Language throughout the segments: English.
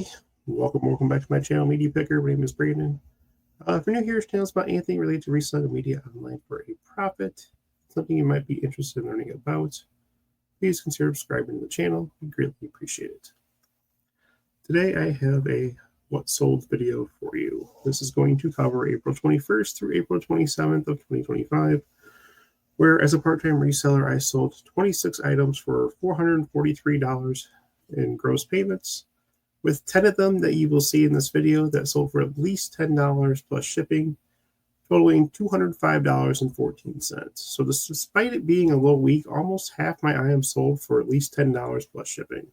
everybody. Welcome back to my channel, Media Picker. My name is Brandon. If you're new here, this channel is about anything related to reselling media online for a profit. Something you might be interested in learning about. Please consider subscribing to the channel. We greatly appreciate it. Today I have a what sold video for you. This is going to cover April 21st through April 27th of 2025, where as a part-time reseller, I sold 26 items for $443 in gross payments, with 10 of them that you will see in this video that sold for at least $10 plus shipping, totaling $205.14. So despite it being a low week, almost half my items sold for at least $10 plus shipping.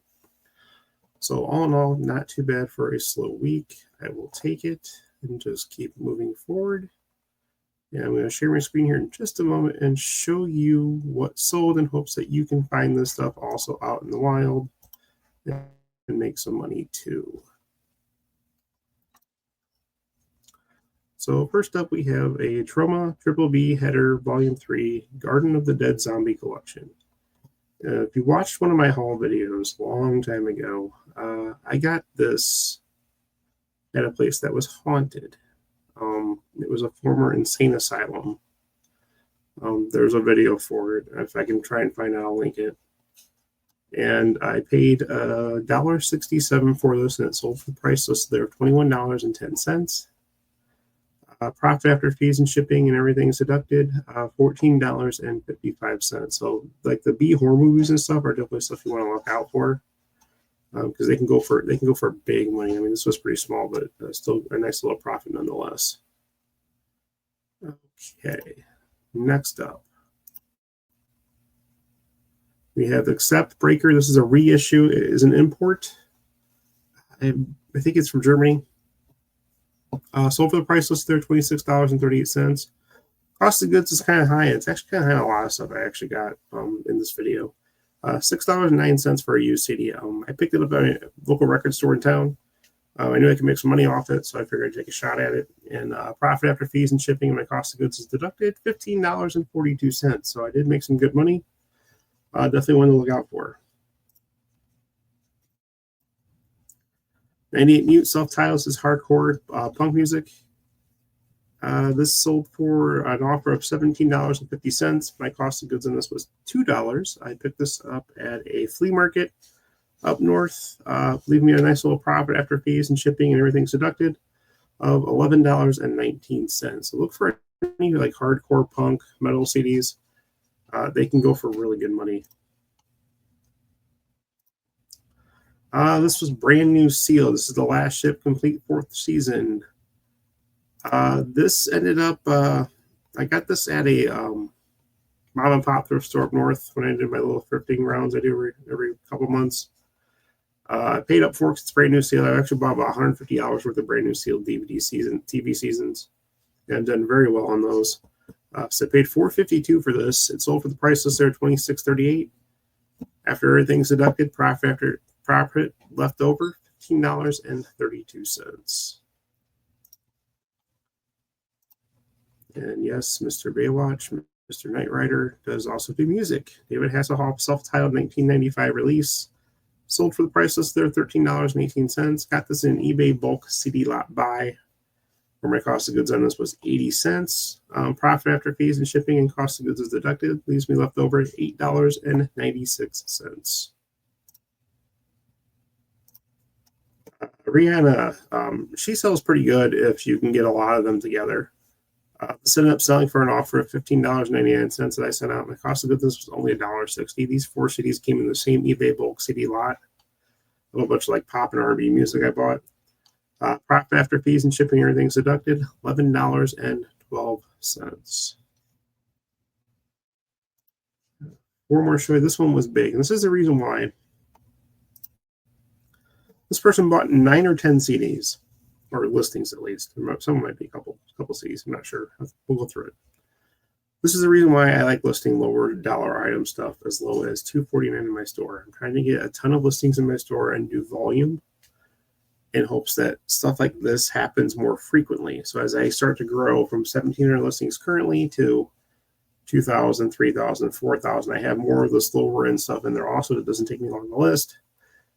So all in all, not too bad for a slow week. I will take it and just keep moving forward. And I'm going to share my screen here in just a moment and show you what sold in hopes that you can find this stuff also out in the wild and make some money too. So first up, we have a Trauma Triple B Header Volume 3 Garden of the Dead Zombie Collection. If you watched one of my haul videos a long time ago, I got this at a place that was haunted. It was a former insane asylum. There's a video for it. If I can try and find it, I'll link it. And I paid $1.67 for this, and it sold for the price listed there of $21.10. Profit after fees and shipping and everything is deducted, $14.55. So, like the B horror movies and stuff are definitely stuff you want to look out for, because they can go for big money. I mean, this was pretty small, but still a nice little profit nonetheless. Okay, next up, we have Accept Breaker. This is a reissue. It is an import. I think it's from Germany. Sold for the price listed there, $26.38. Cost of goods is kind of high. It's actually kind of high on a lot of stuff I actually got in this video. $6.09 for a used CD. I picked it up at a local record store in town. I knew I could make some money off it, so I figured I'd take a shot at it. And profit after fees and shipping and my cost of goods is deducted, $15.42. So I did make some good money. Definitely one to look out for. 98 Mute self-titled is hardcore punk music. This sold for an offer of $17.50. My cost of goods on this was $2. I picked this up at a flea market up north, leaving me a nice little profit after fees and shipping and everything's deducted of $11.19. So look for any like hardcore punk metal CDs. They can go for really good money. This was Brand New Seal. This is the last ship complete 4th season. This ended up, I got this at a mom and pop thrift store up north when I did my little thrifting rounds I do every couple months. I paid up for it. It's Brand New Seal. I actually bought about $150 worth of Brand New Seal TV seasons, and I've done very well on those. So I paid $4.52 for this. It sold for the price list there, $26.38. After everything's deducted, profit left over, $15.32. And yes, Mr. Baywatch, Mr. Knight Rider does also do music. David Hasselhoff, self-titled 1995 release. Sold for the price list there, $13.18. Got this in eBay bulk CD lot buy, where my cost of goods on this was 80 cents. Profit after fees and shipping and cost of goods is deducted. Leaves me left over at $8.96. Rihanna, she sells pretty good if you can get a lot of them together. This ended up selling for an offer of $15.99 that I sent out. My cost of goods was only $1.60. These 4 CDs came in the same eBay bulk CD lot. A little bunch of like pop and R&B music I bought. Profit after fees and shipping, everything's deducted, $11.12. 4 more show you. This one was big, and this is the reason why. This person bought 9 or 10 CDs, or listings at least. Some might be a couple CDs. I'm not sure. We'll go through it. This is the reason why I like listing lower dollar item stuff as low as $2.49 in my store. I'm trying to get a ton of listings in my store and do volume in hopes that stuff like this happens more frequently. So as I start to grow from 1,700 listings currently to 2,000, 3,000, 4,000, I have more of this lower end stuff in there also that doesn't take me long to list.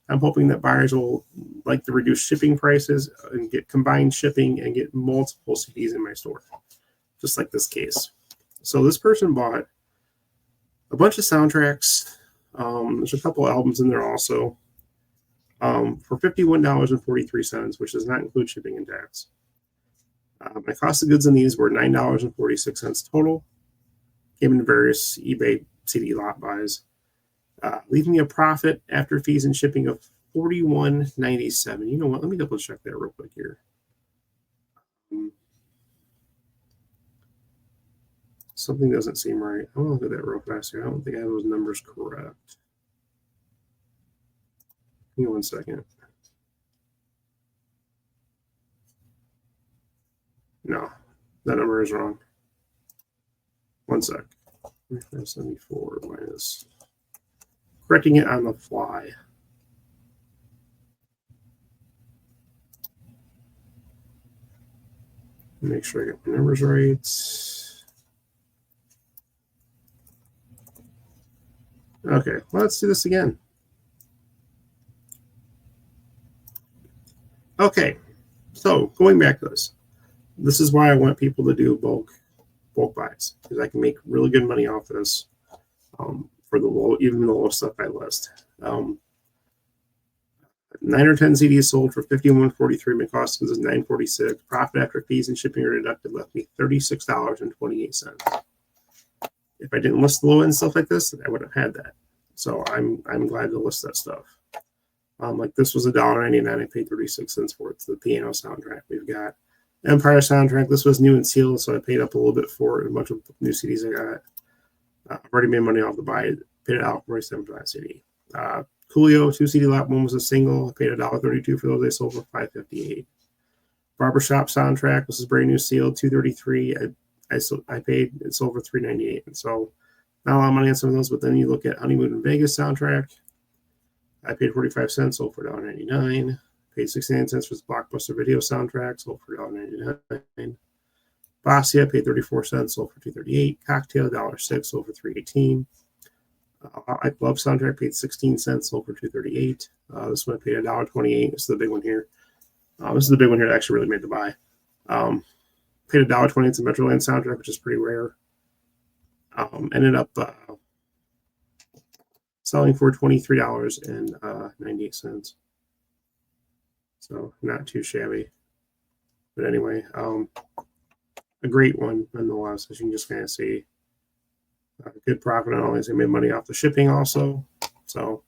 I'm hoping that buyers will like the reduced shipping prices and get combined shipping and get multiple CDs in my store, just like this case. So this person bought a bunch of soundtracks. There's a couple albums in there also for $51.43, which does not include shipping and tax. My cost of goods on these were $9.46 total. Came in various eBay CD lot buys, leaving me a profit after fees and shipping of $41.97. You know what? Let me double check that real quick here. Something doesn't seem right. I want to look at that real fast here. I don't think I have those numbers correct. Give me 1 second. No, that number is wrong. 1 sec. 74 minus. Correcting it on the fly. Make sure I get my numbers right. Okay, let's do this again. Okay, so going back to this. This is why I want people to do bulk buys, because I can make really good money off this for the low, even the low stuff I list. 9 or 10 CDs sold for $51.43. My cost was $9.46. Profit after fees and shipping are deducted left me $36.28. If I didn't list the low end stuff like this, I would have had that. So I'm glad to list that stuff. Like this was $1.99. I paid 36 cents for it. It's the piano soundtrack. We've got Empire soundtrack. This was new and sealed, so I paid up a little bit for it. A bunch of new CDs I got. I've already made money off the buy. Paid it out for $47 for that CD. Coolio 2 CD lot. One was a single. I paid $1.32 for those. They sold for $5.58. Barbershop soundtrack. This is brand new sealed. $2.33. I paid it sold for $3.98. And so not a lot of money on some of those. But then you look at Honeymoon in Vegas soundtrack. I paid 45 cents. Sold for $1.99. Paid 69 cents for this Blockbuster video soundtrack, sold for $1.99. Bossia paid 34 cents, sold for $2.38. Cocktail $1.06, sold for $3.18. I Love soundtrack paid 16 cents, sold for $2.38. This one I paid $1.28. This is the big one here. This is the big one here that actually really made the buy. Paid $1.20. It's a Metroland soundtrack, which is pretty rare. Ended up selling for $23.98. So not too shabby. But anyway, a great one nonetheless, as you can just kind of see. Good profit on all these. They made money off the shipping also. So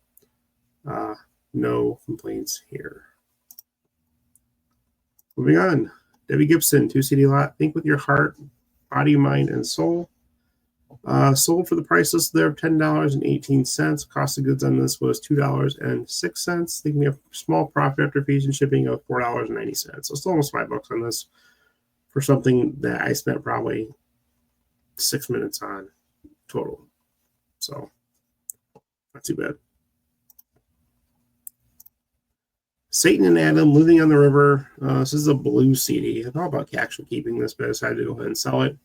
no complaints here. Moving on. Debbie Gibson, 2 CD lot. Think with your heart, body, mind, and soul. Sold for the price list there of $10.18. Cost of goods on this was $2.06. Leaving me a small profit after fees and shipping of $4.90. So it's almost $5 on this for something that I spent probably 6 minutes on total. So not too bad. Satan and Adam, Living on the River. This is a blue CD. I thought about actually keeping this, but I decided to go ahead and sell it.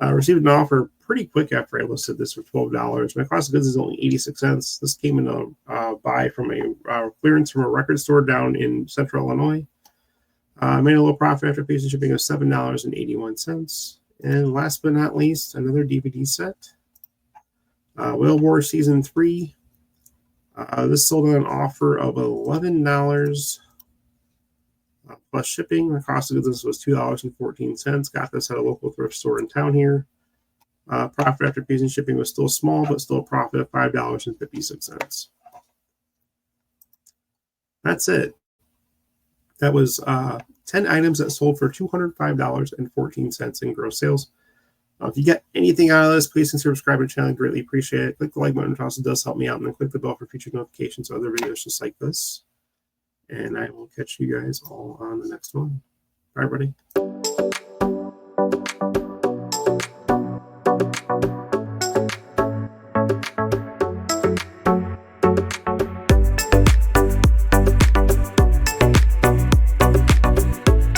Received an offer pretty quick after I listed this for $12. My cost of goods is only 86 cents. This came in a buy from a clearance from a record store down in central Illinois. Made a little profit after fees and shipping of $7.81. And last but not least, another DVD set. Whale War Season 3. This sold on an offer of $11 plus shipping. The cost of goods was $2.14. Got this at a local thrift store in town here. Profit after fees and shipping was still small, but still a profit of $5.56. That's it. That was 10 items that sold for $205.14 in gross sales. If you get anything out of this, please consider subscribing to the channel. I greatly appreciate it. Click the like button, which also does help me out. And then click the bell for future notifications of other videos just like this. And I will catch you guys all on the next one. Bye, everybody.